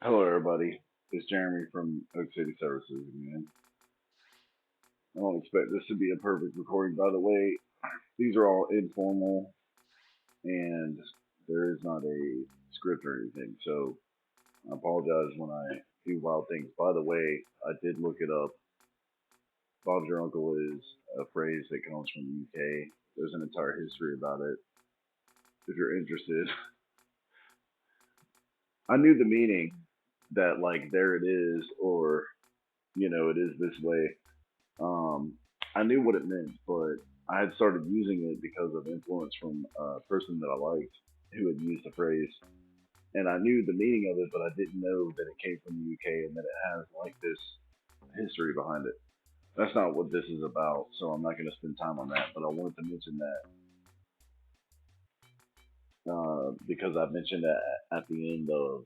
Hello, everybody. It's Jeremy from Oak City Services again. I don't expect this to be a perfect recording. By the way, these are all informal and there is not a script or anything. So I apologize when I do wild things. By the way, I did look it up. Bob's your uncle is a phrase that comes from the UK. There's an entire history about it. If you're interested, I knew the meaning that, like, there it is, or, it is this way. Um, I knew what it meant, but I had started using it because of influence from a person that I liked who had used the phrase. And I knew the meaning of it, but I didn't know that it came from the UK and that it has like this history behind it. That's not what this is about, so I'm not going to spend time on that. But I wanted to mention that because I mentioned that at the end of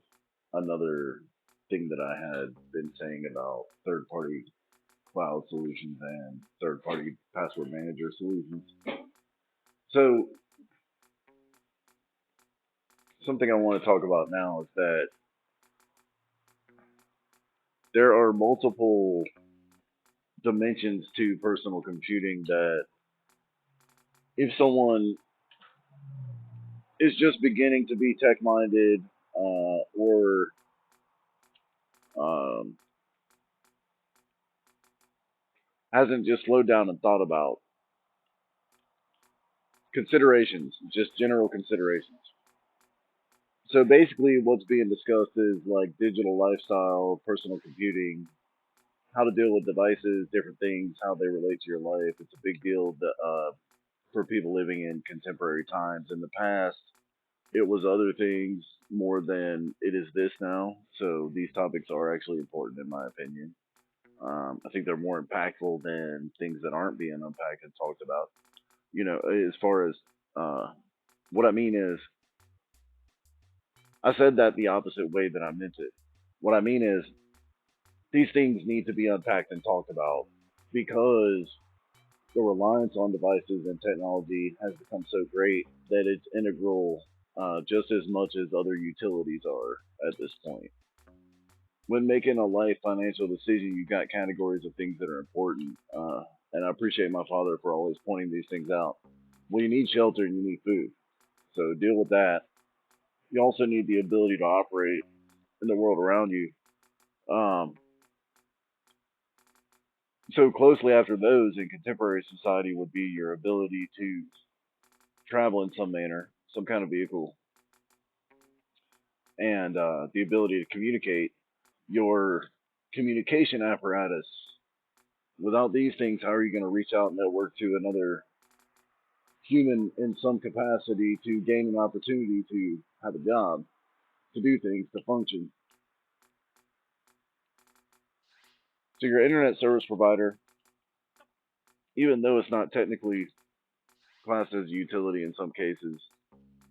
another thing that I had been saying about third party cloud solutions and third party password manager solutions. So, something I want to talk about now is that there are multiple dimensions to personal computing that if someone is just beginning to be tech minded or um, hasn't just slowed down and thought about considerations, just general considerations. So basically, what's being discussed is like digital lifestyle, personal computing, how to deal with devices, different things, how they relate to your life. It's a big deal for people living in contemporary times. In the past, it was other things more than it is this now. So these topics are actually important, in my opinion. I think they're more impactful than things that aren't being unpacked and talked about. As far as uh, what I mean is, I said that the opposite way that I meant it. What I mean is, these things need to be unpacked and talked about because the reliance on devices and technology has become so great that it's integral just as much as other utilities are at this point. When making a life financial decision, you've got categories of things that are important. And I appreciate my father for always pointing these things out. Well, you need shelter and you need food. So deal with that. You also need the ability to operate in the world around you. Um, so closely after those in contemporary society would be your ability to travel in some manner, some kind of vehicle, and the ability to communicate, your communication apparatus. Without these things, how are you going to reach out and network to another human in some capacity to gain an opportunity to have a job, to do things, to function? So, your internet service provider, even though it's not technically classed as a utility in some cases,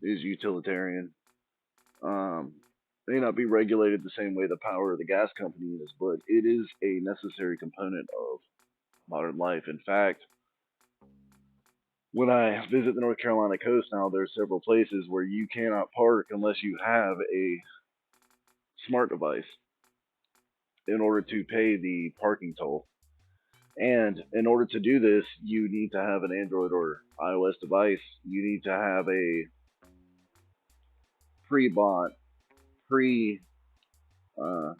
is utilitarian. May not be regulated the same way the power of the gas company is, but it is a necessary component of modern life. In fact, when I visit the North Carolina coast now, there's several places where you cannot park unless you have a smart device in order to pay the parking toll. And in order to do this, you need to have an Android or iOS device. You need to have a pre-bought, pre. Uh,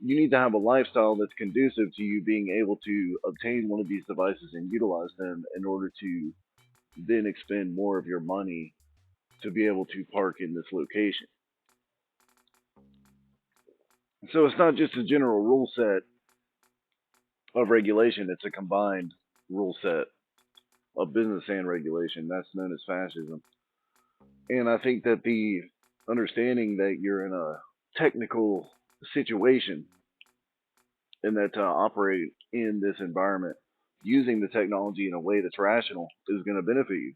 you need to have a lifestyle that's conducive to you being able to obtain one of these devices and utilize them in order to then expend more of your money to be able to park in this location. So it's not just a general rule set of regulation, it's a combined rule set of business and regulation. That's known as fascism. And I think that the understanding that you're in a technical situation and that to operate in this environment using the technology in a way that's rational is going to benefit you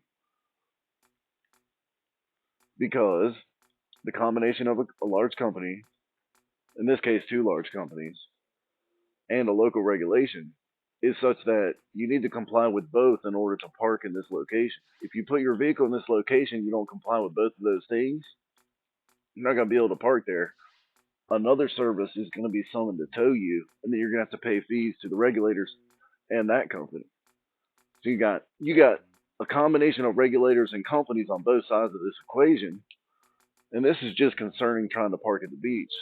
because the combination of a large company, in this case, two large companies, and a local regulation is such that you need to comply with both in order to park in this location. If you put your vehicle in this location, you don't comply with both of those things, you're not going to be able to park there. another service is going to be someone to tow you, and then you're going to have to pay fees to the regulators and that company. So you got a combination of regulators and companies on both sides of this equation, and this is just concerning trying to park at the beach.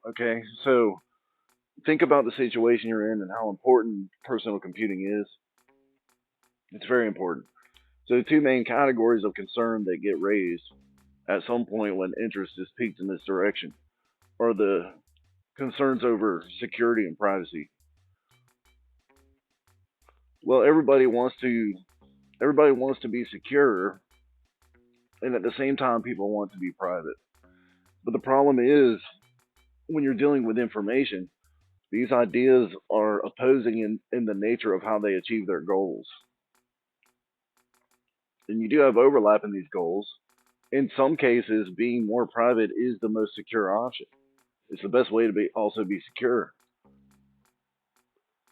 Okay, so think about the situation you're in and how important personal computing is. It's very important. So, the two main categories of concern that get raised at some point when interest is peaked in this direction are the concerns over security and privacy. Well, everybody wants to be secure, and at the same time, people want to be private. But the problem is when you're dealing with information, these ideas are opposing in the nature of how they achieve their goals. And you do have overlap in these goals. In some cases, being more private is the most secure option. It's the best way to be secure.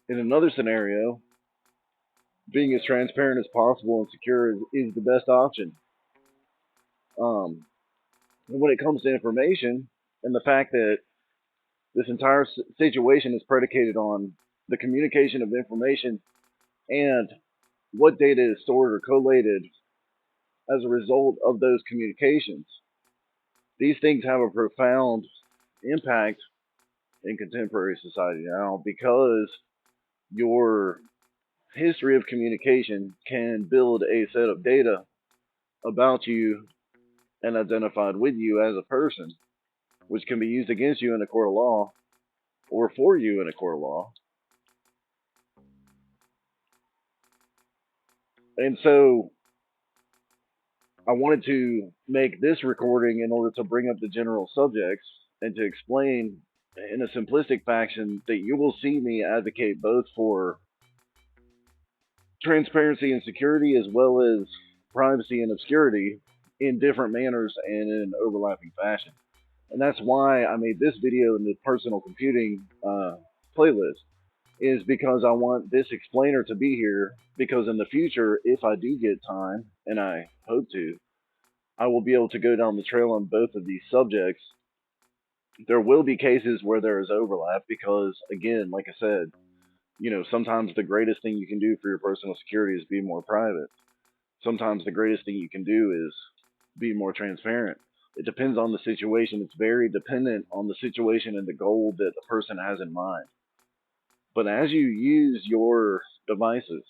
In another scenario, being as transparent as possible and secure is the best option. Um, when it comes to information and the fact that this entire situation is predicated on the communication of information and what data is stored or collated as a result of those communications. These things have a profound impact in contemporary society now because your history of communication can build a set of data about you and identified with you as a person, which can be used against you in a court of law or for you in a court of law. And so I wanted to make this recording in order to bring up the general subjects and to explain in a simplistic fashion that you will see me advocate both for transparency and security as well as privacy and obscurity in different manners and in an overlapping fashion. And that's why I made this video in the personal computing playlist, is because I want this explainer to be here because in the future, if I do get time, and I hope to, I will be able to go down the trail on both of these subjects. There will be cases where there is overlap because, again, like I said, sometimes the greatest thing you can do for your personal security is be more private. Sometimes the greatest thing you can do is be more transparent. It depends on the situation. It's very dependent on the situation and the goal that the person has in mind. But as you use your devices,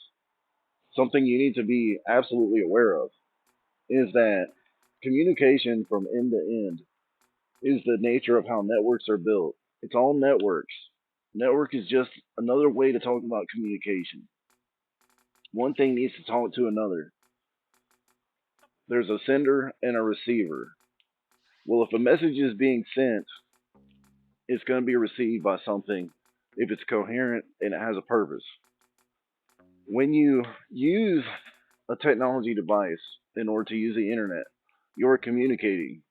something you need to be absolutely aware of is that communication from end to end is the nature of how networks are built. It's all networks. Network is just another way to talk about communication. One thing needs to talk to another. There's a sender and a receiver. Well, if a message is being sent, it's going to be received by something if it's coherent and it has a purpose. When you use a technology device in order to use the internet, you're communicating.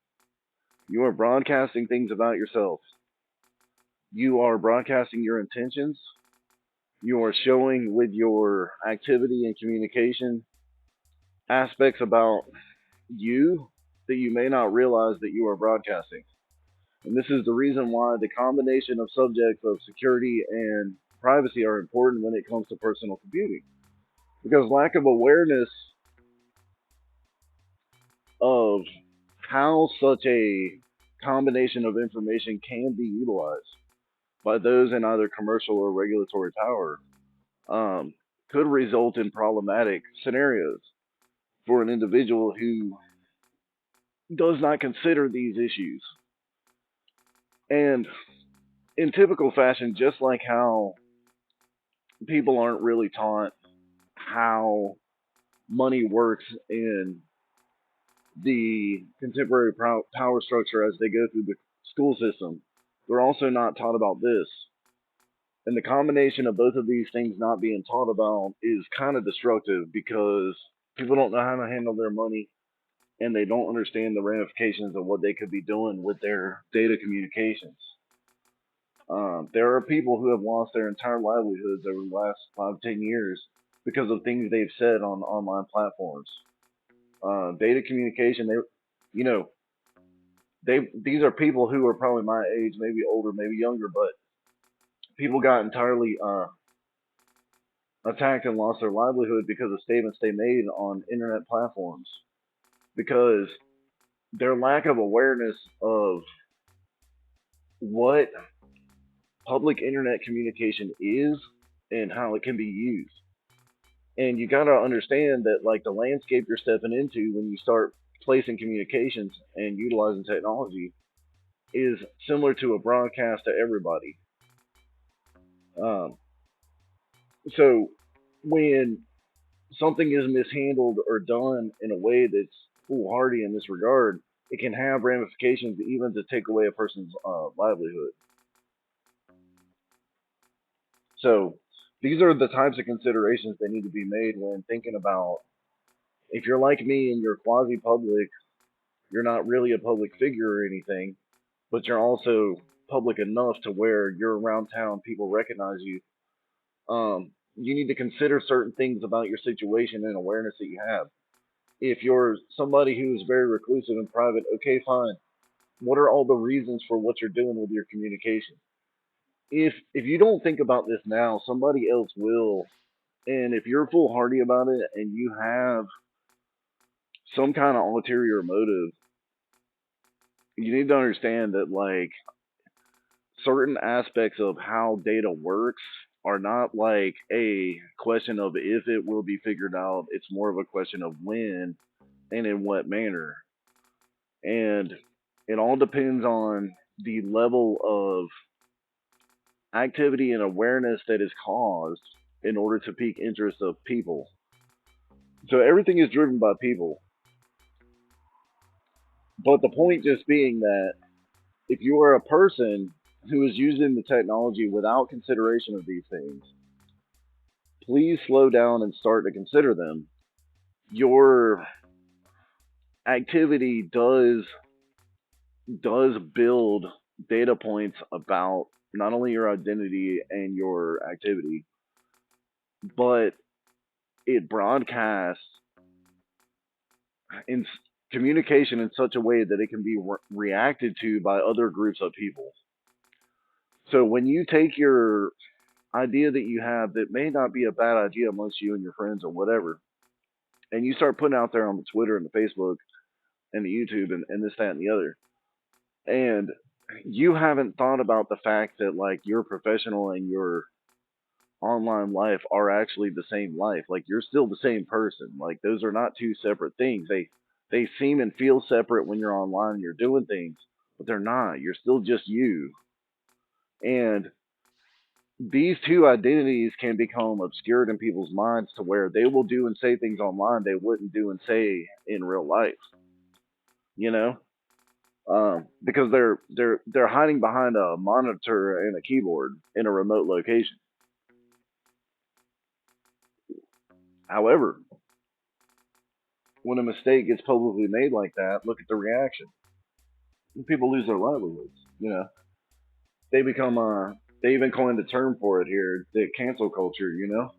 You are broadcasting things about yourself. You are broadcasting your intentions. You are showing with your activity and communication aspects about you that you may not realize that you are broadcasting. And this is the reason why the combination of subjects of security and privacy are important when it comes to personal computing. Because lack of awareness of how such a combination of information can be utilized by those in either commercial or regulatory power um, could result in problematic scenarios for an individual who does not consider these issues. And in typical fashion, just like how people aren't really taught how money works in the contemporary power structure as they go through the school system, they're also not taught about this. And the combination of both of these things not being taught about is kind of destructive because people don't know how to handle their money and they don't understand the ramifications of what they could be doing with their data communications. There are people who have lost their entire livelihoods over the last 5, 10 years because of things they've said on online platforms. Data communication, you know, these are people who are probably my age, maybe older, maybe younger, but people got entirely attacked and lost their livelihood because of statements they made on internet platforms, because their lack of awareness of what public internet communication is and how it can be used. And you got to understand that, like, the landscape you're stepping into when you start placing communications and utilizing technology is similar to a broadcast to everybody. Um, so when something is mishandled or done in a way that's foolhardy in this regard, it can have ramifications even to take away a person's livelihood. So these are the types of considerations that need to be made when thinking about, if you're like me and you're quasi public, you're not really a public figure or anything, but you're also public enough to where you're around town, people recognize you. You need to consider certain things about your situation and awareness that you have. If you're somebody who's very reclusive and private, okay, fine. What are all the reasons for what you're doing with your communication? If you don't think about this now, somebody else will. And if you're foolhardy about it and you have some kind of ulterior motive, you need to understand that, like, certain aspects of how data works are not like a question of if it will be figured out. It's more of a question of when and in what manner. And it all depends on the level of activity and awareness that is caused in order to pique interest of people. So everything is driven by people. But the point just being that if you are a person who is using the technology without consideration of these things, please slow down and start to consider them. Your activity does build data points about not only your identity and your activity, but it broadcasts in communication in such a way that it can be reacted to by other groups of people. So when you take your idea that you have that may not be a bad idea amongst you and your friends or whatever, and you start putting out there on the Twitter and the Facebook and the YouTube and this, that, and the other, and you haven't thought about the fact that, like, your professional and your online life are actually the same life. Like, you're still the same person. Like, those are not two separate things. They seem and feel separate when you're online and you're doing things, but they're not. You're still just you. And these two identities can become obscured in people's minds to where they will do and say things online they wouldn't do and say in real life. You know, because they're hiding behind a monitor and a keyboard in a remote location. However, when a mistake gets publicly made like that, look at the reaction. People lose their livelihoods. You know, they become they even coined the term for it here, the cancel culture. You know,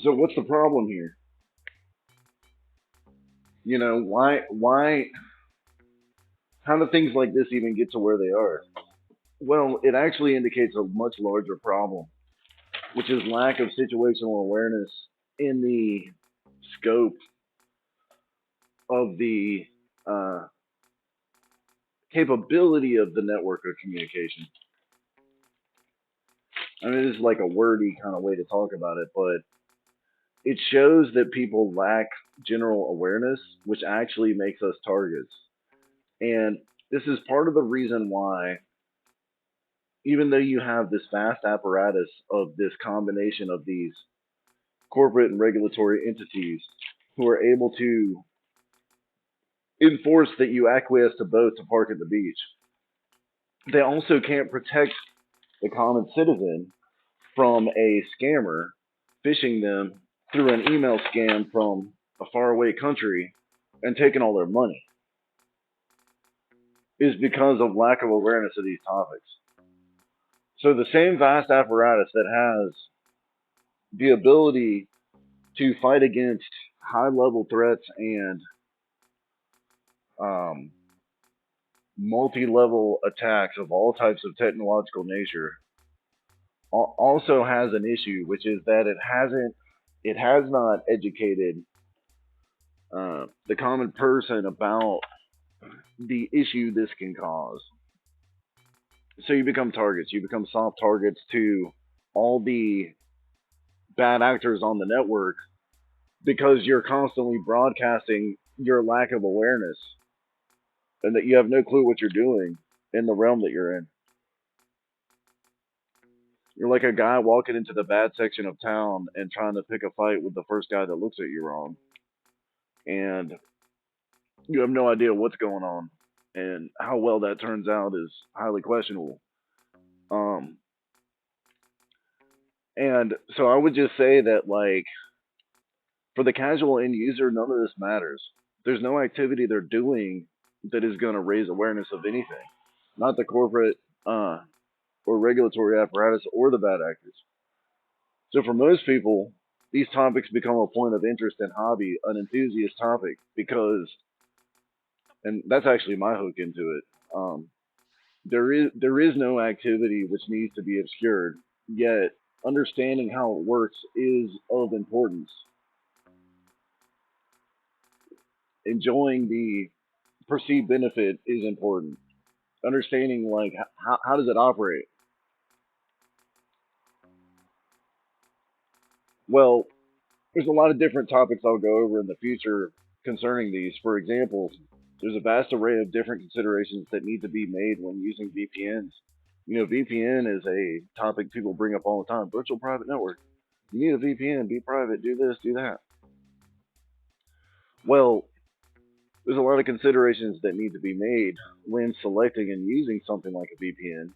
so what's the problem here? You know, how do things like this even get to where they are? Well, it actually indicates a much larger problem, which is lack of situational awareness in the scope of the uh, capability of the network of communication. I mean, this is like a wordy kind of way to talk about it, but it shows that people lack general awareness, which actually makes us targets. And this is part of the reason why, even though you have this vast apparatus of this combination of these corporate and regulatory entities who are able to enforce that you acquiesce to both to park at the beach, they also can't protect the common citizen from a scammer phishing them through an email scam from a faraway country and taking all their money, is because of lack of awareness of these topics. So the same vast apparatus that has the ability to fight against high level threats and um, multi-level attacks of all types of technological nature also has an issue, which is that it has not educated the common person about the issue this can cause. So you become targets. You become soft targets to all the bad actors on the network because you're constantly broadcasting your lack of awareness and that you have no clue what you're doing in the realm that you're in. You're like a guy walking into the bad section of town and trying to pick a fight with the first guy that looks at you wrong, and you have no idea what's going on, and how well that turns out is highly questionable. Um, and so I would just say that, like, for the casual end user, none of this matters. There's no activity they're doing that is going to raise awareness of anything, not the corporate uh, or regulatory apparatus or the bad actors. So for most people, these topics become a point of interest and hobby, an enthusiast topic, because, and that's actually my hook into it. There is no activity which needs to be obscured, yet understanding how it works is of importance. Enjoying the perceived benefit is important. Understanding, like, how does it operate? Well, there's a lot of different topics I'll go over in the future concerning these. For example, there's a vast array of different considerations that need to be made when using VPNs. VPN is a topic people bring up all the time. Virtual private network. You need a VPN, be private, do this, do that. Well, there's a lot of considerations that need to be made when selecting and using something like a VPN.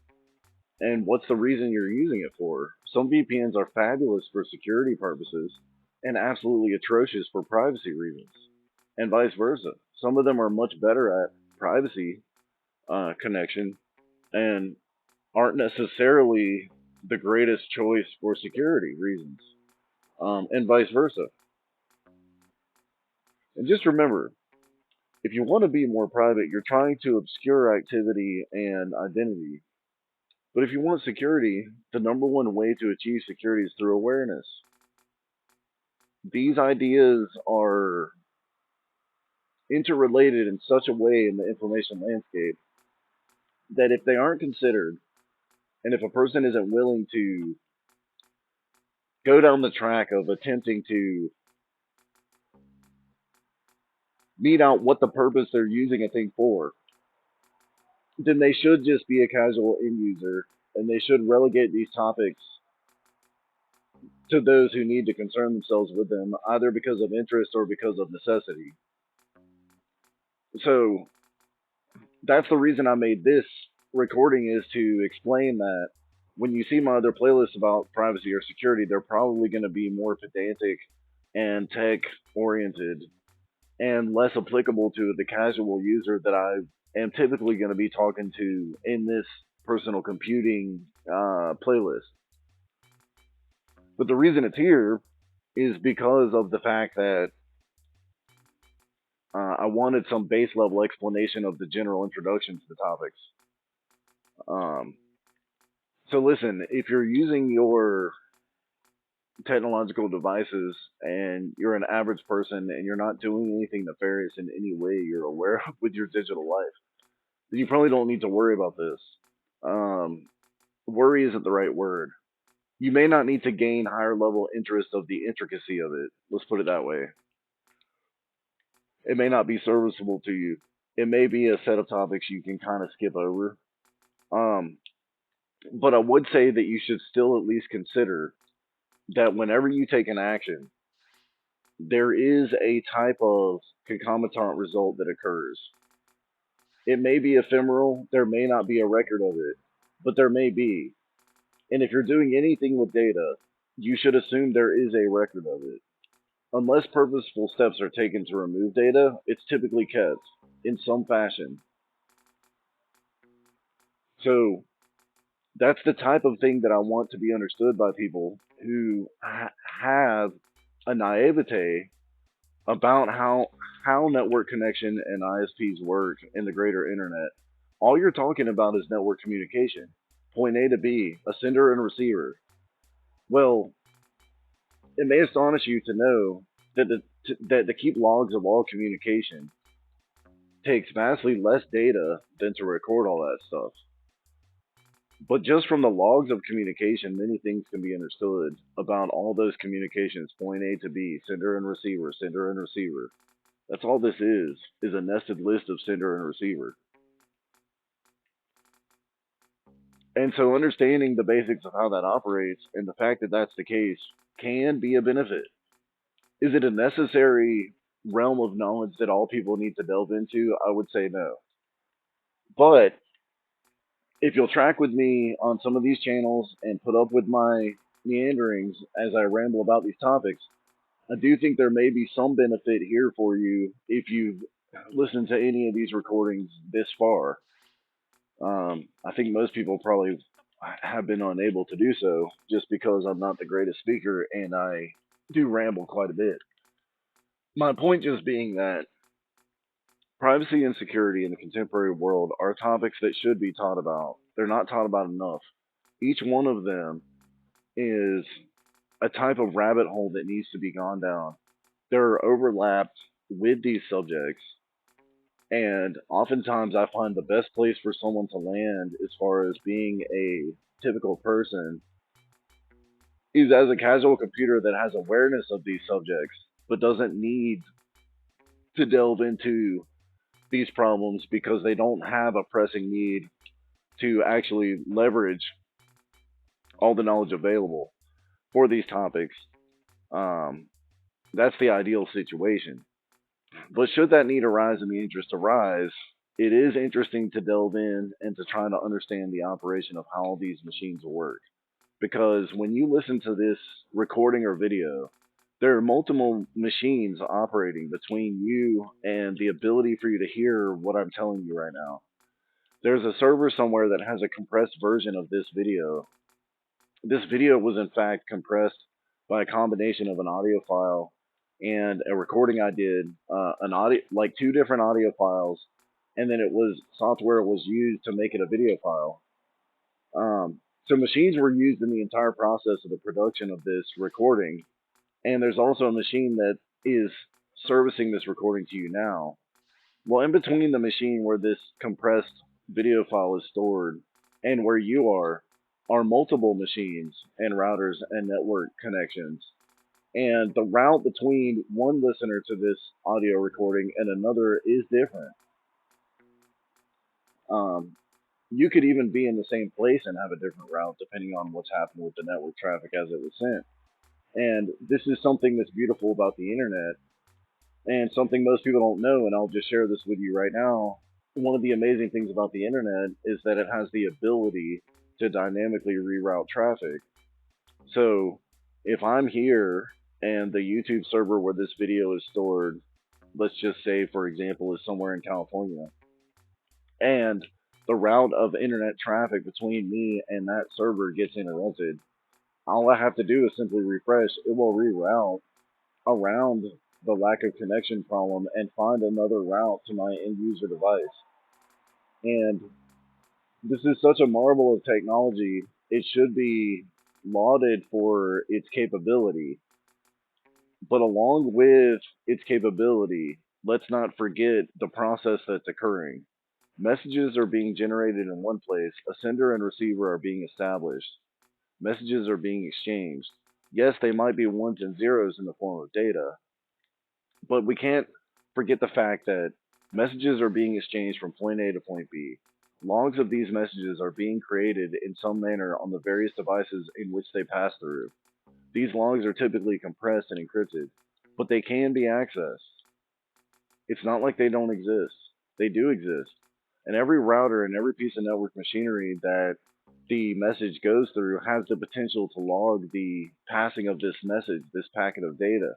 And what's the reason you're using it for? Some VPNs are fabulous for security purposes and absolutely atrocious for privacy reasons, and vice versa. Some of them are much better at privacy connection and aren't necessarily the greatest choice for security reasons, and vice versa. And just remember, if you want to be more private, you're trying to obscure activity and identity. But if you want security, the number one way to achieve security is through awareness. These ideas are interrelated in such a way in the information landscape that if they aren't considered, and if a person isn't willing to go down the track of attempting to meet out what the purpose they're using a thing for, then they should just be a casual end user and they should relegate these topics to those who need to concern themselves with them, either because of interest or because of necessity. So that's the reason I made this recording, is to explain that when you see my other playlists about privacy or security, they're probably going to be more pedantic and tech oriented and less applicable to the casual user that I am typically going to be talking to in this personal computing playlist. But the reason it's here is because of the fact that I wanted some base level explanation of the general introduction to the topics. Um, so listen, if you're using your technological devices and you're an average person and you're not doing anything nefarious in any way you're aware of with your digital life, then you probably don't need to worry about this. Um, Worry isn't the right word. You may not need to gain higher level interest of the intricacy of it. Let's put it that way. It may not be serviceable to you. It may be a set of topics you can kind of skip over. Um, but I would say that you should still at least consider that whenever you take an action, there is a type of concomitant result that occurs. It may be ephemeral, there may not be a record of it, but there may be. And if you're doing anything with data, you should assume there is a record of it. Unless purposeful steps are taken to remove data, it's typically kept in some fashion. So that's the type of thing that I want to be understood by people who have a naivete about how. how network connection and ISPs work in the greater internet, all you're talking about is network communication. Point A to B, a sender and receiver. Well, it may astonish you to know that that to keep logs of all communication takes vastly less data than to record all that stuff. But just from the logs of communication, many things can be understood about all those communications, point A to B, sender and receiver, sender and receiver. That's all this is a nested list of sender and receiver. And so understanding the basics of how that operates and the fact that that's the case can be a benefit. Is it a necessary realm of knowledge that all people need to delve into? I would say no. But if you'll track with me on some of these channels and put up with my meanderings as I ramble about these topics, I do think there may be some benefit here for you if you've listened to any of these recordings this far. I think most people probably have been unable to do so just because I'm not the greatest speaker and I do ramble quite a bit. My point just being that privacy and security in the contemporary world are topics that should be taught about. They're not taught about enough. Each one of them is a type of rabbit hole that needs to be gone down. There are overlaps with these subjects, and oftentimes I find the best place for someone to land as far as being a typical person is as a casual computer that has awareness of these subjects, but doesn't need to delve into these problems because they don't have a pressing need to actually leverage all the knowledge available for these topics. Um, that's the ideal situation. But should that need arise and the interest arise, it is interesting to delve in and to try to understand the operation of how these machines work. Because when you listen to this recording or video, there are multiple machines operating between you and the ability for you to hear what I'm telling you right now. There's a server somewhere that has a compressed version of this video. This video was in fact compressed by a combination of an audio file and a recording I did, an audio like two different audio files, and then it was software was used to make it a video file. So machines were used in the entire process of the production of this recording, and there's also a machine that is servicing this recording to you now. Well, in between the machine where this compressed video file is stored and where you are multiple machines and routers and network connections. And the route between one listener to this audio recording and another is different. Um, you could even be in the same place and have a different route depending on what's happened with the network traffic as it was sent. And this is something that's beautiful about the internet and something most people don't know. And I'll just share this with you right now. One of the amazing things about the internet is that it has the ability to dynamically reroute traffic. So if I'm here and the YouTube server where this video is stored, let's just say, for example, is somewhere in California, and the route of internet traffic between me and that server gets interrupted, all I have to do is simply refresh. It will reroute around the lack of connection problem and find another route to my end user device. And this is such a marvel of technology. It should be lauded for its capability. But along with its capability, let's not forget the process that's occurring. Messages are being generated in one place, a sender and receiver are being established, messages are being exchanged. Yes, they might be ones and zeros in the form of data, but we can't forget the fact that messages are being exchanged from point A to point B. Logs of these messages are being created in some manner on the various devices in which they pass through. These logs are typically compressed and encrypted, but they can be accessed. It's not like they don't exist. They do exist. And every router and every piece of network machinery that the message goes through has the potential to log the passing of this message, this packet of data.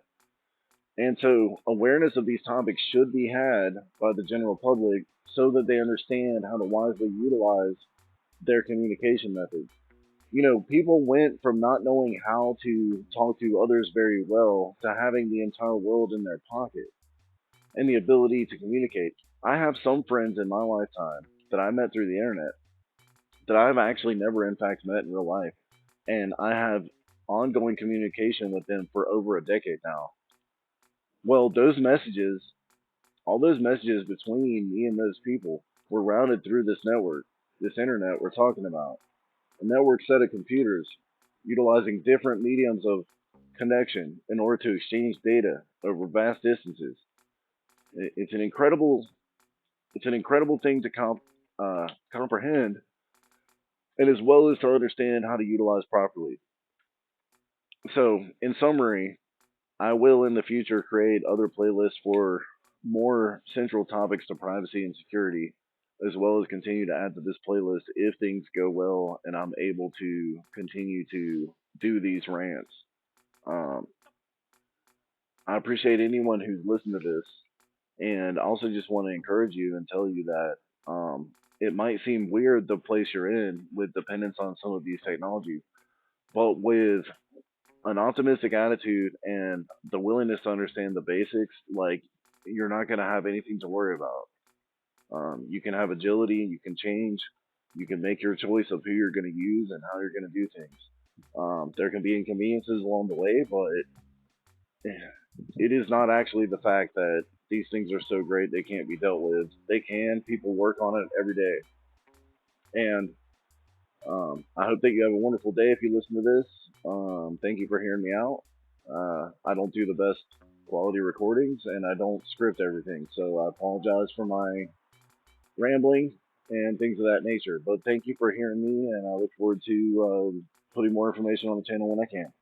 And so awareness of these topics should be had by the general public so that they understand how to wisely utilize their communication methods. You know, people went from not knowing how to talk to others very well to having the entire world in their pocket. and the ability to communicate. I have some friends in my lifetime that I met through the internet that I've actually never, in fact, met in real life. And I have ongoing communication with them for over a decade now. Well, those messages, all those messages between me and those people were routed through this network, this internet we're talking about. A network set of computers utilizing different mediums of connection in order to exchange data over vast distances. It's an incredible, it's an incredible thing to comprehend, and as well as to understand how to utilize properly. So, in summary, I will in the future create other playlists for more central topics to privacy and security, as well as continue to add to this playlist if things go well and I'm able to continue to do these rants. Um, I appreciate anyone who's listened to this, and I also just want to encourage you and tell you that it might seem weird the place you're in with dependence on some of these technologies, but with an optimistic attitude and the willingness to understand the basics, like you're not going to have anything to worry about. You can have agility, you can change, you can make your choice of who you're going to use and how you're going to do things. There can be inconveniences along the way, but it is not actually the fact that these things are so great they can't be dealt with. They can. People work on it every day. And I hope that you have a wonderful day if you listen to this. Thank you for hearing me out. I don't do the best quality recordings and I don't script everything, so I apologize for my rambling and things of that nature. But thank you for hearing me, and I look forward to putting more information on the channel when I can.